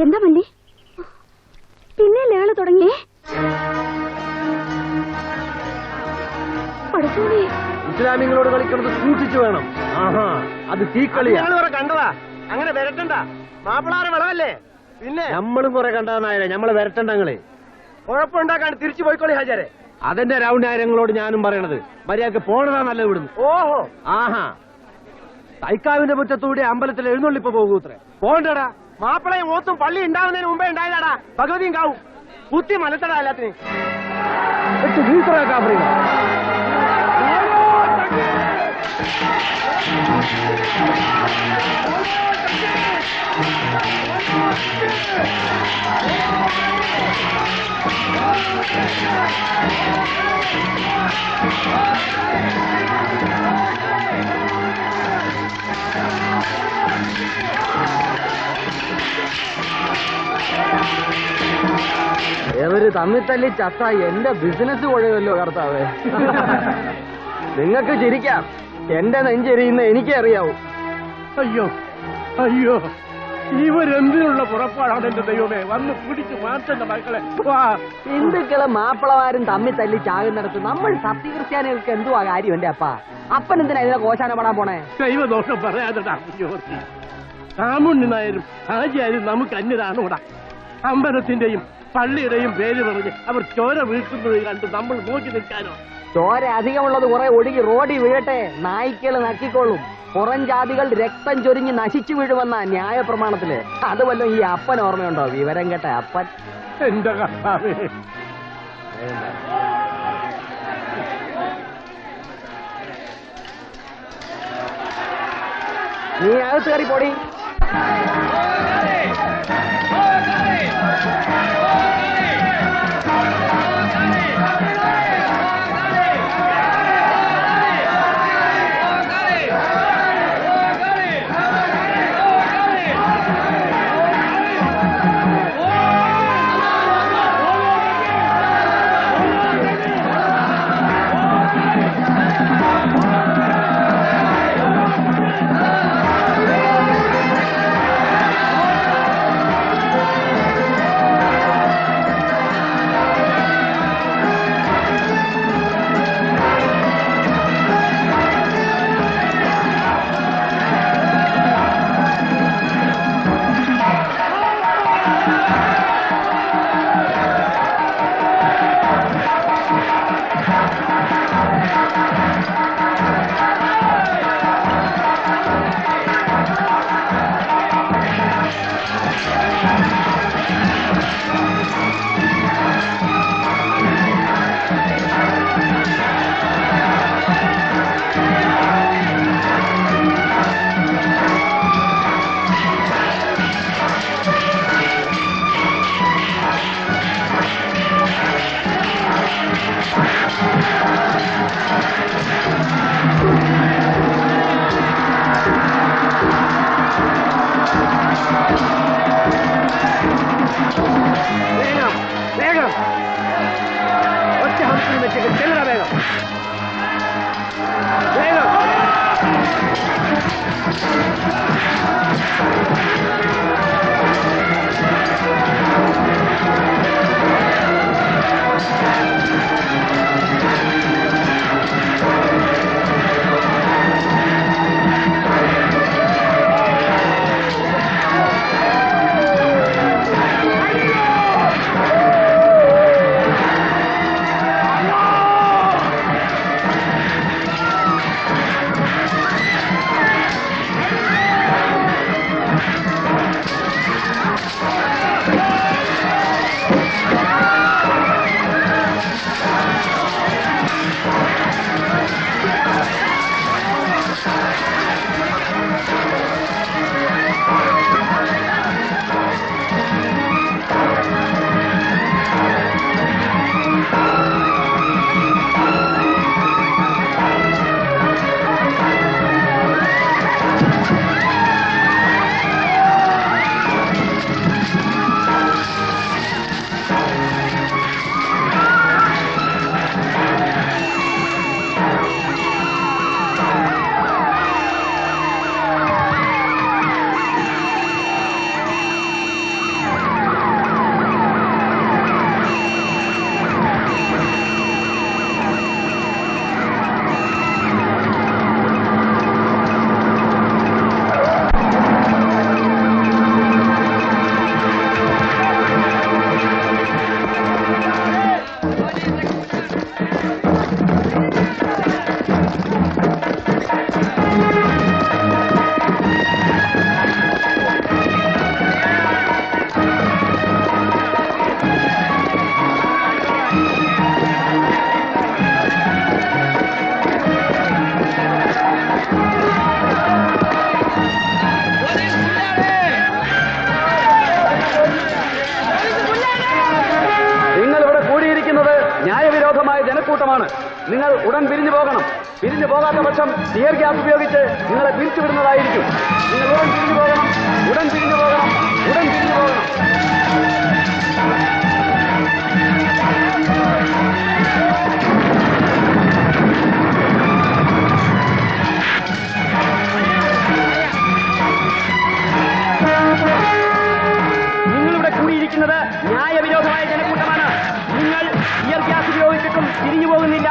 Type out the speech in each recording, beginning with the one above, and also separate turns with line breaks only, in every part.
എന്താ മല്ലി പിന്നെ ലേള് തുടങ്ങി?
ഇസ്ലാമികളോട് കളിക്കുന്നത് സൂക്ഷിച്ചു വേണം. ആഹാ, അത് തീക്കളിയാ.
കണ്ടതാ. അങ്ങനെ വരട്ടണ്ട. മാപ്പിളാറ് വിളവല്ലേ. പിന്നെ
നമ്മളും കുറെ കണ്ടതെന്നായാലേ നമ്മളെ വരട്ടണ്ടങ്ങളെ.
കുഴപ്പമുണ്ടാക്കാണ്ട് തിരിച്ചു പോയിക്കോളി ഹാജരെ.
അതെന്റെ രൗണ്ടാര്യങ്ങളോട് ഞാനും പറയണത്. മര്യാദക്ക് പോണതാ നല്ല ഇവിടുന്ന്.
ഓഹോ,
ആഹാ, തൈക്കാവിന്റെ മുറ്റത്തൂടെ അമ്പലത്തിൽ എഴുന്നള്ളിപ്പ് പോകൂത്രേ. പോണ്ടടാ.
മാപ്പിളയും ഓത്തും പള്ളി ഉണ്ടാവുന്നതിന് മുമ്പേ ഉണ്ടായതാടാ ഭഗവതിയും കാവും. കുത്തി മലത്തടാ എല്ലാത്തിനും.
എവര് തമ്മിൽ തല്ലി ചത്ത എന്റെ ബിസിനസ് കുഴയുമല്ലോ കർത്താവേ. നിങ്ങൾക്ക് ചിരിക്കാം, എന്റെ നെഞ്ചെരിയുന്ന എനിക്കേ അറിയാവൂ.
അയ്യോ അയ്യോ, ഇവരെന്തിനുള്ള പുറപ്പാടാണ് എന്റെ ദൈവമേ. വന്ന് പിടിച്ചു മാറ്റണ്ട മക്കളെ.
ഹിന്ദുക്കളെ മാപ്പിളമാരും തമ്മിൽ തല്ലി ചാകുന്നിടത്ത് നമ്മൾ സത്യക്രിസ്ത്യാനികൾക്ക് എന്തുവാ കാര്യം? എന്റെ അപ്പൻ എന്തിനാ ഇതിനെ കോശാന പെടാൻ പോണേ?
ദൈവദോഷം പറയാതെടാ. കാമുണ്ണി നായരും ഹാജിയാരും നമുക്ക് അന്യരാണോടാ. അമ്പലത്തിന്റെയും പള്ളിയുടെയും പേര് പറഞ്ഞ് അവർ ചോര വീഴ്ത്തുന്നത് കണ്ട് നമ്മൾ നോക്കി നിൽക്കാനോ?
ചോര അധികമുള്ളത് കുറെ ഒഴുകി റോഡിൽ വീഴട്ടെ, നായ്ക്കള് നക്കിക്കൊള്ളും. പുറം ജാതികൾ രക്തം ചൊരിഞ്ഞ് നശിച്ചു വീഴുമെന്ന ന്യായ പ്രമാണത്തില്. അതുവല്ലോ ഈ അപ്പൻ ഓർമ്മയുണ്ടോ? വിവരം കേട്ട അപ്പൻ.
എന്റെ കർത്താവേ,
നീ അകത്ത് കയറി പോടി.
ജനക്കൂട്ടമാണ്. നിങ്ങൾ ഉടൻ പിരിഞ്ഞു പോകണം. പിരിഞ്ഞു പോകാത്ത പക്ഷം ടിയർ ഗ്യാസ് ഉപയോഗിച്ച് നിങ്ങളെ പിരിച്ചുവിടുന്നതായിരിക്കും. നിങ്ങൾ ഉടൻ പിരിഞ്ഞു പോകണം. ഉടൻ പിരിഞ്ഞു പോകണം. ഉടൻ പിരിഞ്ഞു പോകണം. നിങ്ങളിവിടെ കൂടിയിരിക്കുന്നത് ന്യായവിരോധമായ ജനക്കൂട്ടമാണ്. നിങ്ങൾ ടിയർ ഗ്യാസ് ഉപയോഗിച്ചിട്ടും പിരിഞ്ഞു പോകുന്നില്ല.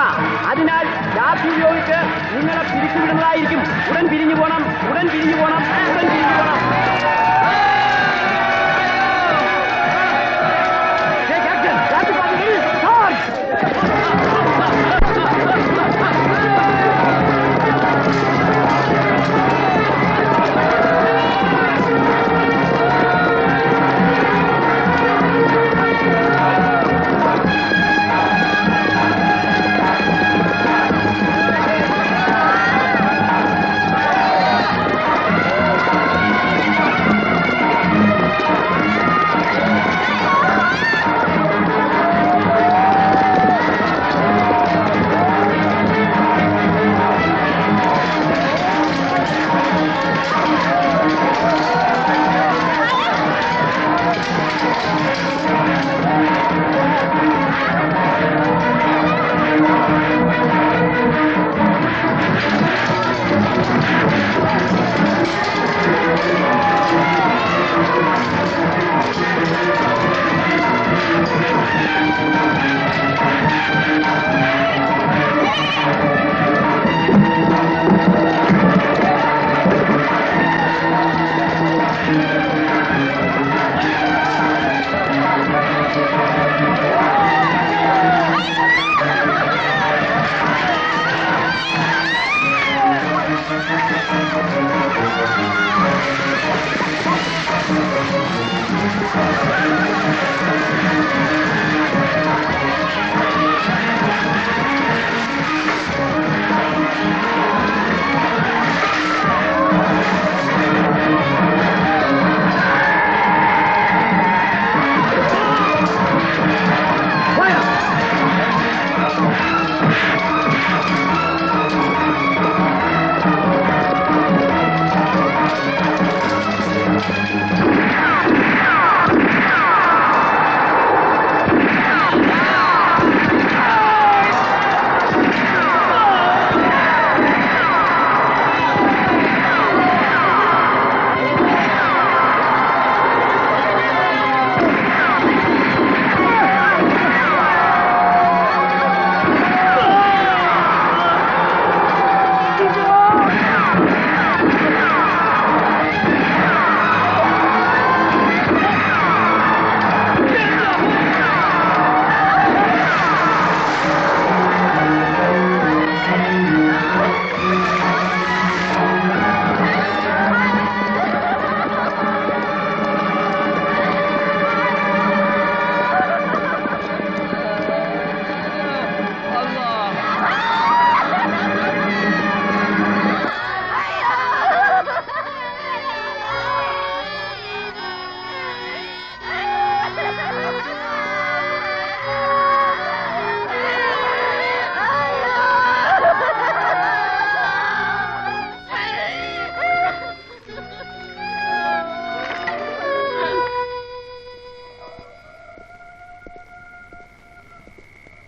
അതിനാൽ ഗ്യാസ് ഉപയോഗിച്ച് നിങ്ങളെ പിരിച്ചുവിടുന്നതായിരിക്കും. ഉടൻ പിരിഞ്ഞു പോകണം. ഉടൻ പിരിഞ്ഞു പോകണം. ഉടൻ പിരിഞ്ഞു പോകണം.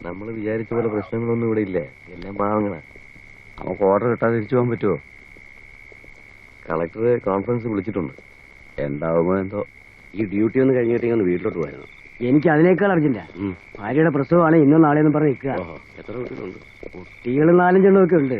നമ്മൾ വിചാരിച്ച പോലെ പ്രശ്നങ്ങളൊന്നും ഇവിടെ ഇല്ല. എല്ലാം പാവങ്ങളാ. നമുക്ക് ഓർഡർ കിട്ടാതെ തിരിച്ചു പോകാൻ പറ്റുമോ? കളക്ടർ കോൺഫറൻസ് വിളിച്ചിട്ടുണ്ട്. എന്താവുമോ എന്തോ.
ഈ ഡ്യൂട്ടി ഒന്ന് കഴിഞ്ഞിട്ടേ ഒന്ന് വീട്ടിലോട്ട് പോയിരുന്നു.
എനിക്ക് അതിനേക്കാൾ അർജന്റാ. ഭാര്യയുടെ പ്രസവമാണ് ഇന്നോ നാളെയെന്നും പറഞ്ഞ് നിൽക്കുക.
എത്ര കുട്ടികളുണ്ട്?
കുട്ടികൾ 4-5 ഒക്കെ ഉണ്ട്.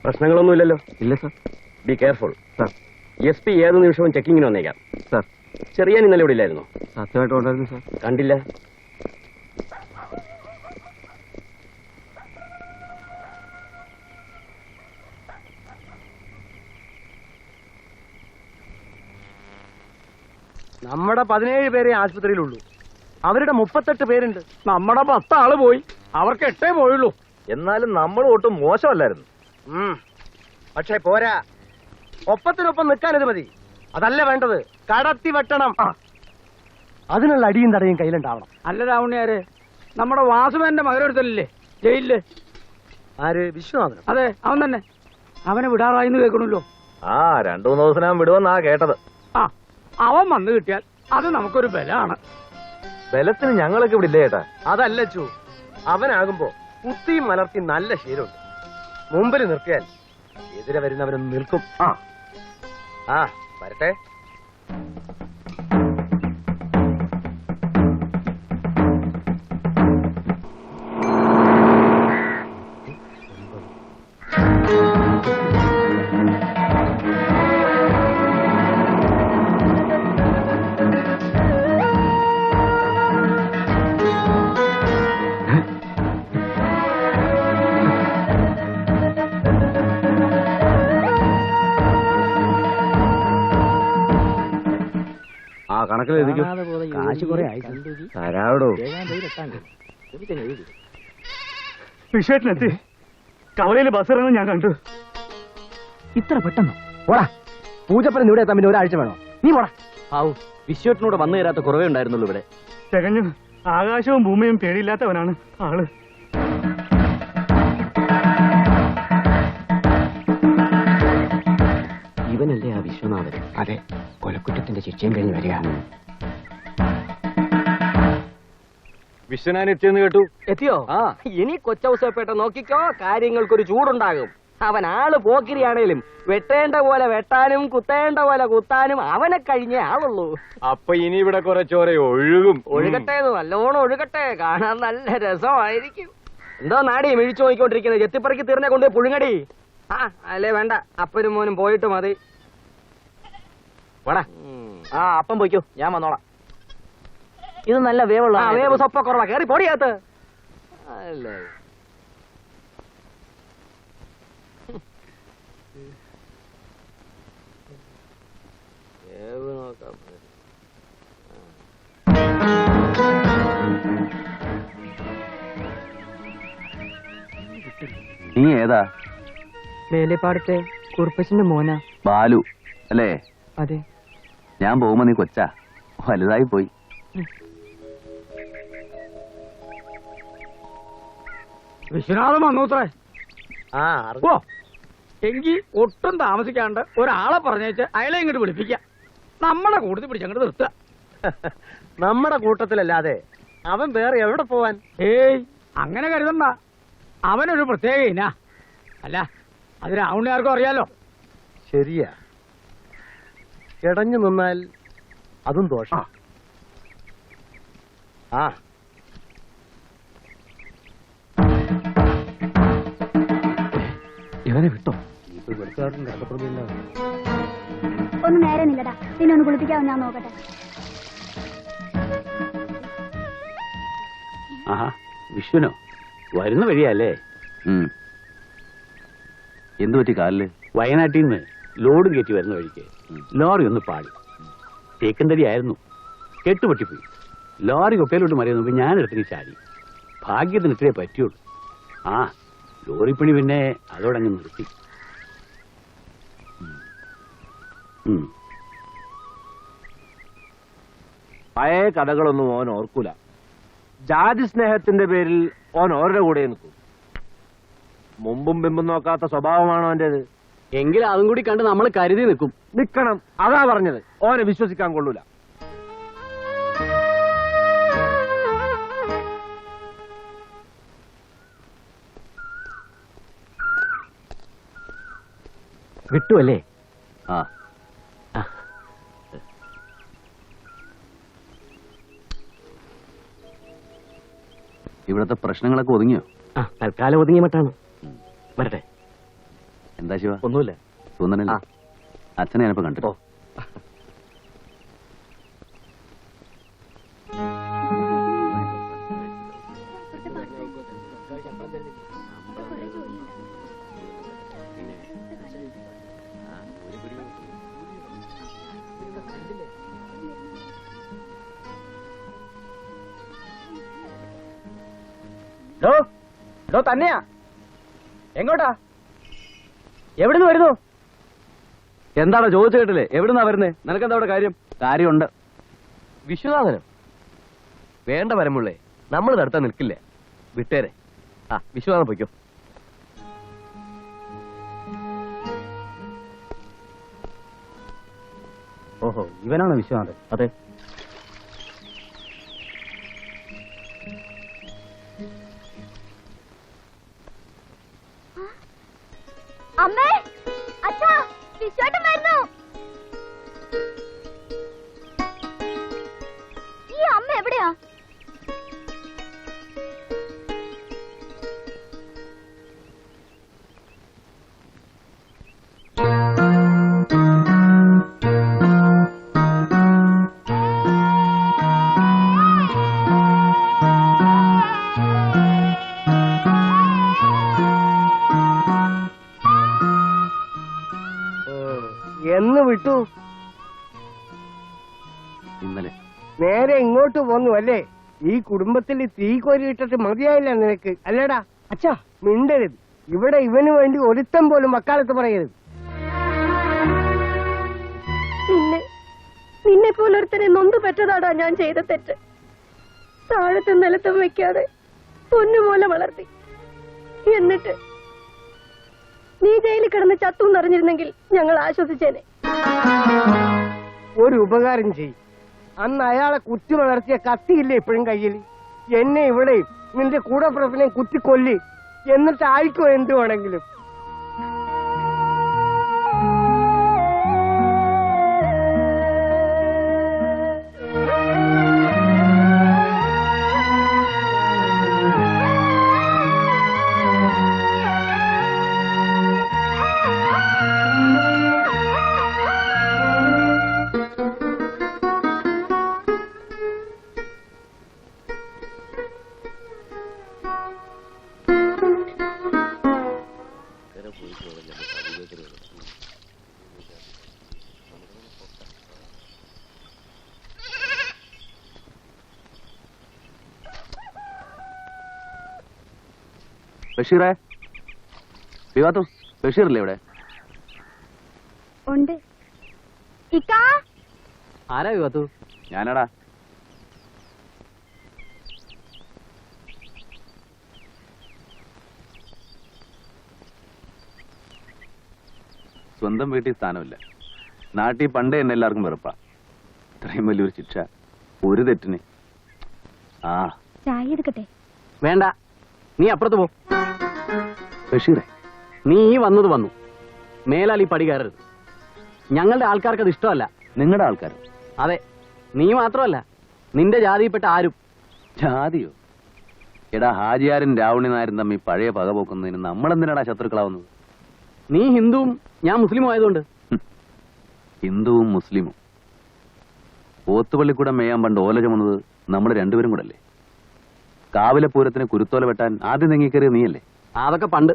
പ്രശ്നങ്ങളൊന്നുമില്ലല്ലോ?
ഇല്ല sir.
Be careful
sir.
SP ഏത് നിമിഷവും ചെക്കിങ്ങിന് വന്നേക്കാം
സാർ.
ചെറിയാൻ ഇന്നലെ ഇവിടെ ഇല്ലായിരുന്നോ?
സത്യമായിട്ട് ഉണ്ടായിരുന്നു സാർ.
കണ്ടില്ല.
നമ്മുടെ 17 പേരെ ആശുപത്രിയിലുള്ളൂ. അവരുടെ 38 പേരുണ്ട്. നമ്മുടെ 10 ആള് പോയി. അവർക്ക് 8 പോയുള്ളൂ.
എന്നാലും നമ്മൾ ഒട്ടും മോശമല്ലായിരുന്നു.
പക്ഷെ പോരാ, ഒപ്പത്തിനൊപ്പം നിൽക്കാനത് മതി. അതല്ല വേണ്ടത്, കടത്തി വെട്ടണം. അതിനുള്ള അടിയും തടയും കയ്യിലുണ്ടാവണം.
അല്ല രാവണിയാര്, നമ്മുടെ വാസുമേന്റെ മകനൊരുത്തല്ലേ ജയിലില്?
ആര്? വിശ്വനാഥൻ.
അതെ, അവൻ തന്നെ. അവനെ വിടാറായിന്ന് കേൾക്കണല്ലോ.
2-3 ദിവസം വിടുവെന്നാ കേട്ടത്.
ആ, അവൻ വന്നു കിട്ടിയാൽ അത് നമുക്കൊരു ബലാണ്.
ബലത്തിന് ഞങ്ങളൊക്കെ ഇവിടെ ഇല്ലേ ചേട്ടാ?
അതല്ല ചൂ, അവനാകുമ്പോ കുത്തിയും മലർത്തി നല്ല ശീലമുണ്ട്. മുമ്പിൽ നിർത്തിയാൽ എതിരെ വരുന്നവരൊന്ന് നിൽക്കും. ആ വരട്ടെ.
കണക്കിലെഴുതിക്കും.
കാശ് കുറെ ആയി.
തരാവിടോ.
വിഷയത്തിനെത്തി കവലയിൽ ബസ് ഇറങ്ങുന്നത് ഞാൻ കണ്ടു.
ഇത്ര പെട്ടെന്നോ?
പോടാ, പൂജപ്പനം ഇവിടെ എത്താൻ പിന്നെ ഒരാഴ്ച വേണോ? നീ പോടാ.
ആവു, വിശ്വട്ടിനോട് വന്നു തരാത്ത കുറവേ ഉണ്ടായിരുന്നുള്ളൂ ഇവിടെ.
തികഞ്ഞു ആകാശവും ഭൂമിയും പേടിയില്ലാത്തവനാണ് ആള്.
ഇവനല്ലേ ആ വിശ്വനാഥൻ?
അതെ, കൊലക്കുറ്റത്തിന്റെ ശിക്ഷയും കഴിഞ്ഞ് വരിക.
വിശ്വനാഥൻ എത്തിയെന്ന് കേട്ടു.
എത്തിയോ? ഇനി കൊച്ചൗസേപ്പേട്ട നോക്കിക്കോ, കാര്യങ്ങൾക്കൊരു ചൂടുണ്ടാകും. അവൻ ആള് പോക്കിരിയാണേലും വെട്ടേണ്ട പോലെ വെട്ടാനും കുത്തേണ്ട പോലെ കുത്താനും അവനെ കഴിഞ്ഞേ ആളുള്ളൂ.
അപ്പൊ ഇനി ഇവിടെ കുറെ ചോര ഒഴുകും.
ഒഴുകട്ടെ, നല്ലോണം ഒഴുകട്ടെ, കാണാൻ നല്ല രസമായിരിക്കും. എന്തോ നാടി മിഴിച്ചു നോക്കിക്കൊണ്ടിരിക്കുന്നത്? ചെത്തിപ്പറക്കി തീർന്നെ കൊണ്ട് പുഴുങ്ങടി. അല്ലേ വേണ്ട, അപ്പനും മോനും പോയിട്ട് മതി. വേടാ. അപ്പം പോയിക്കോ, ഞാൻ വന്നോളാം. ഇത് നല്ല വേവുള്ള വേവ് സ്വപ്പ കുറവാ. കേറി പൊടിയകത്ത്. അല്ലേ വേവ് നോക്കാം.
നീ ഏതാ?
വേലപ്പാടത്തെ കുറുപ്പച്ചന്റെ മോനാ.
ബാലു അല്ലേ?
അതെ.
ഞാൻ പോകുമ്പോ നീ കൊച്ചാ, വലുതായി പോയി.
വിശ്വനാഥൻ വന്നൂത്രേ.
ആ
ഓ, എങ്കിൽ ഒട്ടും താമസിക്കാണ്ട് ഒരാളെ പറഞ്ഞേച്ച് അയാളെ ഇങ്ങോട്ട് വിളിപ്പിക്കാം. നമ്മളെ കൂടുതൽ പിടിച്ചങ്ങോട്ട് നിർത്തുക.
നമ്മുടെ കൂട്ടത്തിലല്ലാതെ അവൻ വേറെ എവിടെ പോവാൻ?
ഏയ്, അങ്ങനെ കരുതണ്ട. അവനൊരു പ്രത്യേക ഇനാ. അല്ല, അത് രാവണിയാർക്കും അറിയാലോ.
ശരിയാ, ഇടഞ്ഞു നിന്നാൽ അതും ദോഷം. ആ
ഇവനെ വിട്ടോ?
ഒന്ന് നേരെ നില്ലടാ, പിന്നെ ഒന്ന് കുളിപ്പിക്കാവും. ഞാൻ നോക്കട്ടെ.
ആഹാ, വിശ്വനോ? വരുന്ന വഴിയല്ലേ?
എന്തു പറ്റി കാലില്?
വയനാട്ടിൽ നിന്ന് ലോഡ് കയറ്റി വരുന്ന വഴിക്ക് ലോറി ഒന്ന് പാടി. തേക്കന്തടി ആയിരുന്നു, കെട്ടുപൊട്ടിപ്പോയി. ലോറി കൊക്കയിലോട്ട് മറിയുന്നപ്പോ ഞാൻ എടുത്തിന് ചാടി. ഭാഗ്യത്തിന് ഇത്രേ പറ്റിയുള്ളൂ. ആ ലോറിപ്പണി പിന്നെ അതോടങ്ങ് നിർത്തി.
പഴയ കഥകളൊന്നും ഓൻ ഓർക്കൂല. ജാതി സ്നേഹത്തിന്റെ പേരിൽ ഓൻ ഓരുടെ കൂടെ നിൽക്കും. മുമ്പും പിമ്പും നോക്കാത്ത സ്വഭാവമാണോ അവന്റേത്?
എങ്കിൽ അതും കൂടി കണ്ട് നമ്മൾ കരുതി നിൽക്കും.
നിക്കണം, അതാ പറഞ്ഞത്. ഓനെ വിശ്വസിക്കാൻ കൊള്ളൂല.
വിട്ടുവല്ലേ?
ആ, ഇവിടത്തെ പ്രശ്നങ്ങളൊക്കെ ഒതുങ്ങിയോ?
തൽക്കാലം ഒതുങ്ങിയ മട്ടാണ്. വരട്ടെ.
എന്താ ശിവ?
ഒന്നുമില്ല.
തോന്നണില്ല. അച്ഛനെ ഞാനിപ്പോ കണ്ടു.
തന്നെയാ? എങ്ങോട്ടാ?
എവിടുന്ന് വരുന്നു?
എന്താണോ ചോദിച്ചു കേട്ടില്ലേ? എവിടുന്നാ വരുന്നേ? നിനക്കെന്താ അവിടെ കാര്യം? കാര്യമുണ്ട്.
വിശ്വനാഥനം വേണ്ട വരമുള്ളേ, നമ്മൾ നടത്താൻ നിൽക്കില്ല. വിട്ടേരെ. ആ വിശ്വനാഥൻ പൊയ്ക്കോ.
ഓഹോ, ഇവനാണ് വിശ്വനാഥൻ.
അതെ.
അമ്മേ, അച്ഛാ, വിശ്വാസം വരുന്നു. ഈ അമ്മ എവിടെയാ?
എന്ന് വിട്ടു?
ഇന്നലെ.
നേരെ ഇങ്ങോട്ട് പോന്നു അല്ലേ? ഈ കുടുംബത്തിൽ തീ കോരി ഇട്ടിട്ട് മതിയായില്ല നിനക്ക്, അല്ലേടാ? അച്ഛാ മിണ്ടരുത്. ഇവിടെ ഇവന് വേണ്ടി ഒരുത്തം പോലും വക്കാലത്ത് പറയരുത്.
നിന്നെ പോലൊരുത്തരെ നൊന്ത് പറ്റതാടാ ഞാൻ ചെയ്ത തെറ്റ്. താഴത്തും നിലത്തും വെക്കാതെ പൊന്നുപോലെ വളർത്തി. എന്നിട്ട് നീ ജയിലിൽ കിടന്ന് ചത്തു എന്നറിഞ്ഞിരുന്നെങ്കിൽ ഞങ്ങൾ ആശ്വസിച്ചേനെ.
ഒരു ഉപകാരം ചെയ്യും. അന്ന് അയാളെ കുത്തി വളർത്തിയ കത്തിയില്ലേ ഇപ്പോഴും കയ്യിൽ? എന്നെ ഇവിടെയും നിന്റെ കൂടപ്പിറപ്പിനെ കുത്തിക്കൊല്ലി, എന്നിട്ട് ആയിക്കോ എന്തു വേണമെങ്കിലും.
ബഷീറേ, വിവാത്തു ബഷീറല്ലേ ഇവിടെ?
ഉണ്ട്. ഇക്കാ,
ആരാ വിവാത്തു? ഞാനടാ. സ്വന്തം വീട്ടിൽ സ്ഥാനമില്ല. നാട്ടിൽ പണ്ടേ എന്നെ എല്ലാവർക്കും വെറുപ്പാ. ഇത്രയും വലിയൊരു ശിക്ഷ ഒരു തെറ്റിന്. ആ
ചായ എടുക്കട്ടെ?
വേണ്ട, നീ അപ്പുറത്ത് പോ.
ബഷീറേ,
നീ ഈ വന്നത് വന്നു. മേലാൽ ഈ പടി കയറരുത്. ഞങ്ങളുടെ ആൾക്കാർക്ക് അത് ഇഷ്ടമല്ല.
നിങ്ങളുടെ ആൾക്കാർ?
അതെ, നീ മാത്രമല്ല, നിന്റെ ജാതിയിൽപ്പെട്ട ആരും.
ജാതിയോ? എടാ, ഹാജിയാരും രാവണി നായരും തമ്മിൽ പഴയ പക പോക്കുന്നതിന് നമ്മളെന്തിനാടാ ശത്രുക്കളാവുന്നത്?
നീ ഹിന്ദുവും ഞാൻ മുസ്ലിമും ആയതുകൊണ്ട്.
ഹിന്ദുവും മുസ്ലിമും പോത്തുപള്ളിക്കൂടെ മേയാൻ പണ്ട് ഓല ചുമന്നത് നമ്മൾ രണ്ടുപേരും കൂടെ അല്ലേ? കാവിലെ പൂരത്തിന് കുരുത്തോല വെട്ടാൻ ആദ്യം നീങ്ങിക്കറിയ നീയല്ലേ?
അതൊക്കെ പണ്ട്.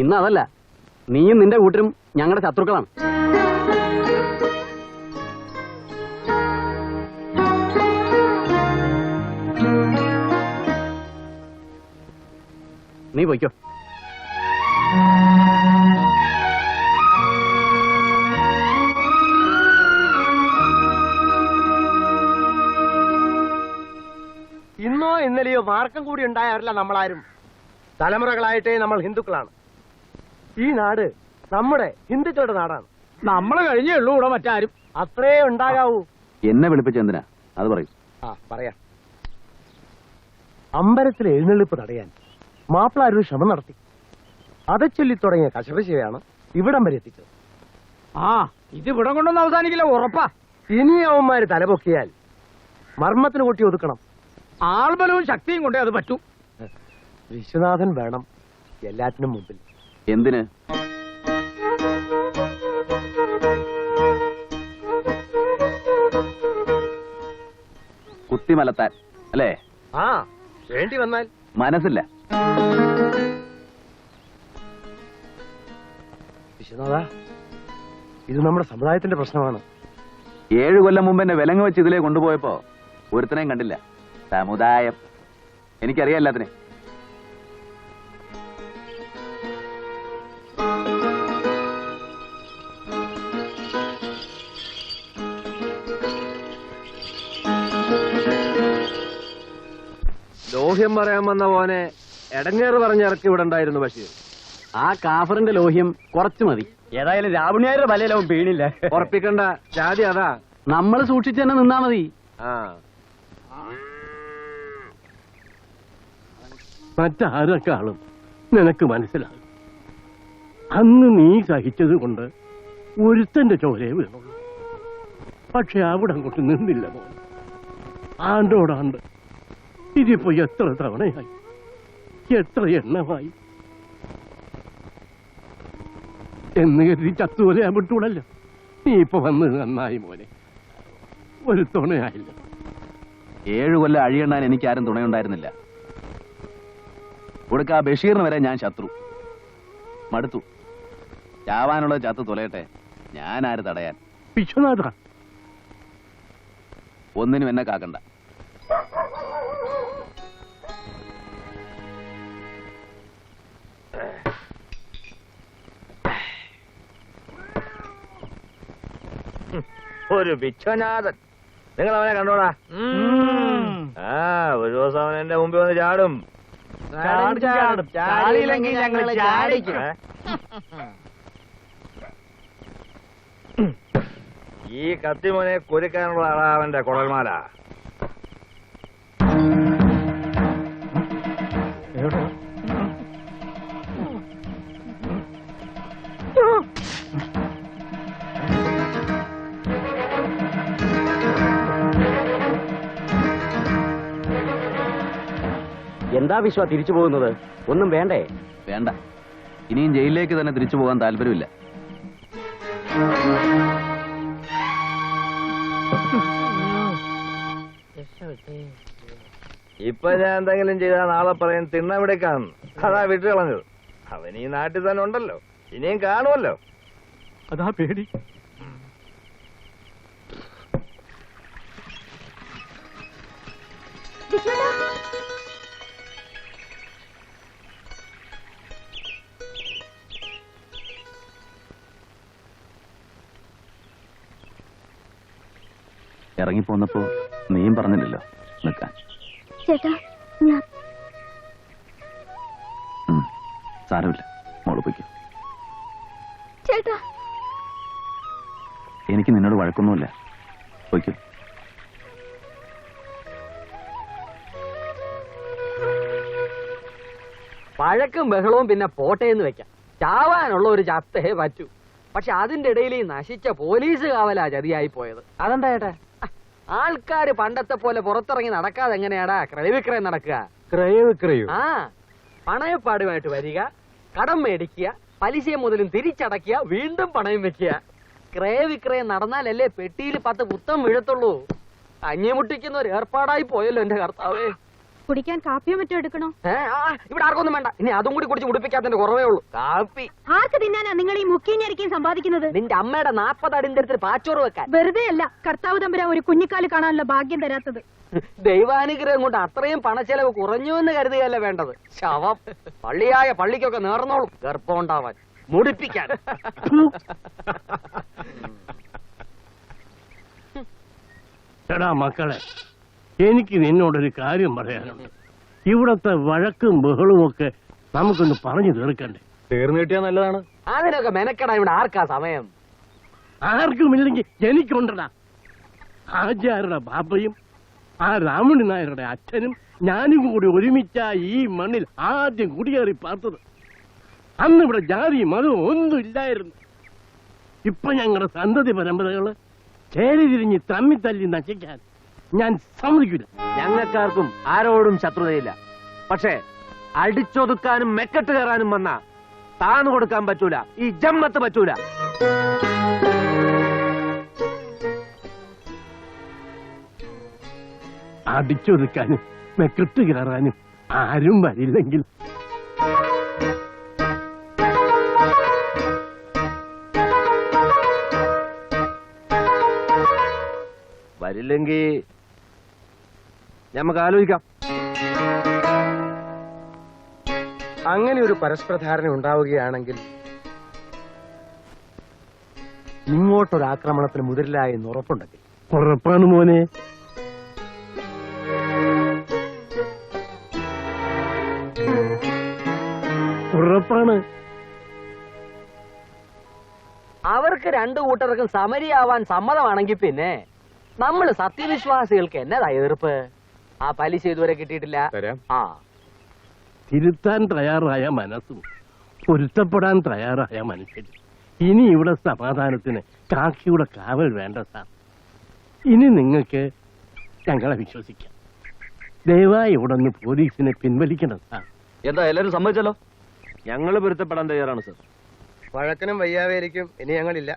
ഇന്ന് അതല്ല. നീയും നിന്റെ കൂട്ടരും ഞങ്ങളുടെ ശത്രുക്കളാണ്. നീ പൊയ്ക്കോ.
ഇന്നോ ഇന്നലെയോ മാർക്കം കൂടി ഉണ്ടായവരല്ല നമ്മളാരും. തലമുറകളായിട്ടേ നമ്മൾ ഹിന്ദുക്കളാണ്. ഈ നാട് നമ്മുടെ ഹിന്ദുക്കളുടെ നാടാണ്.
നമ്മൾ കഴിഞ്ഞേ ഉള്ളൂ ഇവിടെ മറ്റാരും.
അത്രേ ഉണ്ടാകാവൂ.
എന്നെ വിളിപ്പിച്ച എന്തിനാ? അത് പറയും.
പറയാം. അമ്പലത്തിലെ എഴുന്നള്ളിപ്പ് തടയാൻ മാപ്പിളാരൊരു ശ്രമം നടത്തി. அதை ചൊല്ലി തുടങ്ങിയ കശപശയാണ് ഇവിടം വരെ എത്തിച്ചത്.
ഇത് ഇവിടെ കൊണ്ടൊന്നും അവസാനിക്കില്ല, ഉറപ്പാ.
ഇനി അവന്മാര് തലപൊക്കിയാൽ മർമ്മത്തിന് കൂട്ടി ഒതുക്കണം.
ആൾബലവും ശക്തിയും കൊണ്ടേ അത് പറ്റൂ.
വിശ്വനാഥൻ വേണം എല്ലാറ്റിനും മുമ്പിൽ.
എന്തിന്? കുത്തിമലത്താൻ അല്ലേ?
വേണ്ടി വന്നാൽ.
മനസ്സില്ല.
വിശ്വനാഥ, ഇത് നമ്മുടെ സമുദായത്തിന്റെ പ്രശ്നമാണ്.
7 കൊല്ലം മുമ്പ് എന്നെ വിലങ്ങ് വെച്ച് ഇതിലേ കൊണ്ടുപോയപ്പോ ഒരുത്തനെയും കണ്ടില്ല. സമുദായം എനിക്കറിയാം എല്ലാത്തിനെ. ലോഹ്യം പറയാൻ വന്ന പോനെ എടങ്ങേറ് പറഞ്ഞിറക്കി ഇവിടെ ഉണ്ടായിരുന്നു ബഷീർ.
ആ കാഫറിന്റെ ലോഹ്യം കുറച്ചു മതി. ഏതായാലും രാവണിയാരുടെ വലയിലാവും വീണില്ല.
ഉറപ്പിക്കണ്ട, ജാതി അതാ.
നമ്മൾ സൂക്ഷിച്ചു തന്നെ നിന്നാ മതി.
ആ
മറ്റാരെക്കാളും നിനക്ക് മനസ്സിലാകും. അന്ന് നീ സഹിച്ചത് കൊണ്ട് ഒരുത്തന്റെ ചോരയെ വീണുള്ളൂ. പക്ഷെ അവിടെ അങ്ങോട്ട് നിന്നില്ല മോൻ. ആണ്ടോടാണ്ട് ഇതിപ്പോ എത്ര തവണയായി, എത്ര എണ്ണമായി എന്ന് കരുതി ചത്തുപോലെ വിട്ടൂടല്ലോ. നീ ഇപ്പൊ വന്ന് നന്നായി മോനെ. ഒരു തുണയായില്ല.
7 കൊല്ലം അഴിയണ്ണാൻ എനിക്കാരും തുണയുണ്ടായിരുന്നില്ല. കൊടുക്ക ആ ബഷീറിന് വരെ ഞാൻ ശത്രു. മടുത്തു. ചാവാനുള്ള ചത്ത് തുലയട്ടെ, ഞാനാര് തടയാൻ?
വിശ്വനാഥ,
ഒന്നിനും എന്നെ കാക്കണ്ട.
ഒരു വിശ്വനാഥൻ, നിങ്ങൾ അവനെ കണ്ടോടാ? ആ, ഒരു ദിവസം അവൻ എന്റെ മുമ്പിൽ വന്ന് ചാടും.
ചാടിയില്ലെങ്കിൽ ഞങ്ങൾ ചാടിക്കും.
ഈ കത്തിമോനെ കുരുക്കാനുള്ള ആളാ അവന്റെ കുഴൽമാല.
എന്താ വിശ്വ തിരിച്ചു പോകുന്നത്? ഒന്നും വേണ്ടേ?
വേണ്ട, ഇനിയും ജയിലിലേക്ക് തന്നെ തിരിച്ചു പോകാൻ താല്പര്യമില്ല.
ഇപ്പൊ ഞാൻ എന്തെങ്കിലും ചെയ്താൽ നാളെ പറയും തിണ്ണവിടേക്കാണ്. അതാ വിട്ടു കളഞ്ഞത്. അവൻ ഈ നാട്ടിൽ തന്നെ ഉണ്ടല്ലോ, ഇനിയും കാണുമല്ലോ.
അതാ പേടി.
ഇറങ്ങിപ്പോന്നപ്പോ നീയും പറഞ്ഞില്ലല്ലോ നിൽക്കാൻ.
ചേട്ടാ, ഞാൻ
സാരമില്ല, മോള് പോയിക്കോ.
ചേട്ടാ,
എനിക്ക് നിന്നോട് വഴക്കൊന്നുമില്ല, പോയിക്കോ.
വഴക്കും ബഹളവും പിന്നെ പോട്ടേന്ന് വെക്കാം. ചാവാനുള്ള ഒരു ചത്തേ പറ്റൂ. പക്ഷെ അതിന്റെ ഇടയിൽ ഈ നശിച്ച പോലീസ് കാവലാ ചതിയായി പോയത്. അതെന്താ ചേട്ടാ? ആൾക്കാര് പണ്ടത്തെ പോലെ പുറത്തിറങ്ങി നടക്കാതെ എങ്ങനെയാടാ ക്രയവിക്രയം നടക്കുക?
ക്രയവിക്രയോ?
ആ, പണയപ്പാടുമായിട്ട് വരിക, കടം മേടിക്കുക, പലിശയും മുതലും തിരിച്ചടക്കുക, വീണ്ടും പണയം വെക്കുക. ക്രയവിക്രയം നടന്നാലല്ലേ പെട്ടിയിൽ 10 പുത്തം വീഴത്തുള്ളൂ. കഞ്ഞിമുട്ടിക്കുന്ന ഒരു ഏർപ്പാടായി പോയല്ലോ എന്റെ കർത്താവേ.
കുടിക്കാൻ കാപ്പിയോ മറ്റോ എടുക്കണോ?
ഇവിടെ ആർക്കൊന്നും വേണ്ട. ഇനി അതും കൂടി കുടിച്ച് ഉടുപ്പിക്കാത്തതിന്റെ കുറവേ ഉള്ളൂ. കാപ്പി
ആർക്ക് തിന്നാനാ നിങ്ങൾ ഈ മുക്കിഞ്ഞരിക്കും സമ്പാദിക്കുന്നത്?
നിന്റെ അമ്മയുടെ 40 അടിന്തരത്തിൽ പാച്ചോറ് വെക്കാൻ.
വെറുതെ അല്ല കർത്താവ് തമ്പുരാൻ ഒരു കുഞ്ഞിക്കാല് കാണാനുള്ള ഭാഗ്യം തരാത്തത്.
ദൈവാനുഗ്രഹം കൊണ്ട് അത്രയും പണച്ചെലവ് കുറഞ്ഞു എന്ന് കരുതുകയല്ല വേണ്ടത്. ശവം പള്ളിയായ പള്ളിക്കൊക്കെ നേർന്നോളും ഗർഭം ഉണ്ടാവാൻ, മുടിപ്പിക്കാൻ.
എടാ മക്കളെ, എനിക്ക് നിന്നോടൊരു കാര്യം പറയാനുണ്ട്. ഇവിടത്തെ വഴക്കും ബഹളവും ഒക്കെ നമുക്കൊന്ന് പറഞ്ഞു തീർക്കണ്ടേ?
തീർന്നു കിട്ടിയാ നല്ലതാണ്.
അതിനൊക്കെ മെനക്കെടാ ഇവിടെ ആർക്കാ സമയം?
ആർക്കുമില്ലെങ്കിൽ എനിക്കുണ്ടടാ. ആചാരുടെ ബാബയും ആ രാമണി നായരുടെ അച്ഛനും ഞാനും കൂടി ഒരുമിച്ച ഈ മണ്ണിൽ ആദ്യം കുടിയേറി പാർത്തത്. അന്ന് ഇവിടെ ജാതി മതവും ഒന്നും ഇല്ലായിരുന്നു. ഇപ്പൊ ഞങ്ങളുടെ സന്തതി പരമ്പരകള് ചേരി തിരിഞ്ഞ് തമ്മിത്തല്ലി നശിക്കാൻ ഞാൻ സമ്മതിക്കില്ല.
ഞങ്ങൾക്കാർക്കും ആരോടും ശത്രുതയില്ല. പക്ഷേ അടിച്ചൊതുക്കാനും മെക്കെട്ട് കയറാനും വന്ന താന്നു കൊടുക്കാൻ പറ്റൂല. ഈ ജമ്മത്ത് പറ്റൂല.
അടിച്ചൊതുക്കാനും മെക്കെട്ട് കയറാനും ആരും വരില്ലെങ്കിൽ
വരില്ലെങ്കിൽ നമുക്ക് ആലോചിക്കാം.
അങ്ങനെ ഒരു പരസ്പര ധാരണ ഉണ്ടാവുകയാണെങ്കിൽ ഇങ്ങോട്ടൊരാക്രമണത്തിന് മുതിരില്ല എന്ന് ഉറപ്പുണ്ടെങ്കിൽ
ഉറപ്പാണ് മോനെ. ഉറപ്പാണ്.
അവർക്ക് രണ്ടു കൂട്ടർക്കും സമരിയാവാൻ സമ്മതമാണെങ്കിൽ പിന്നെ നമ്മൾ സത്യവിശ്വാസികൾക്ക് എന്നതാ എതിർപ്പ്? ആ പലിശ ഇതുവരെ കിട്ടിയിട്ടില്ല. ആ
തിരുത്താൻ തയ്യാറായ മനസ്സും പൊരുത്തപ്പെടാൻ തയ്യാറായ മനുഷ്യരും. ഇനി ഇവിടെ സമാധാനത്തിന് കാക്കിയുടെ കാവൽ വേണ്ട സാർ. ഇനി നിങ്ങൾക്ക് ഞങ്ങളെ വിശ്വസിക്കാം. ദയവായി ഇവിടെ നിന്ന് പോലീസിനെ പിൻവലിക്കണം സാർ.
എന്താ എല്ലാരും സമ്മതിച്ചല്ലോ?
ഞങ്ങൾ പൊരുത്തപ്പെടാൻ തയ്യാറാണ് സാർ.
വഴക്കനും വയ്യാവേലിക്കും ഇനി ഞങ്ങളില്ല.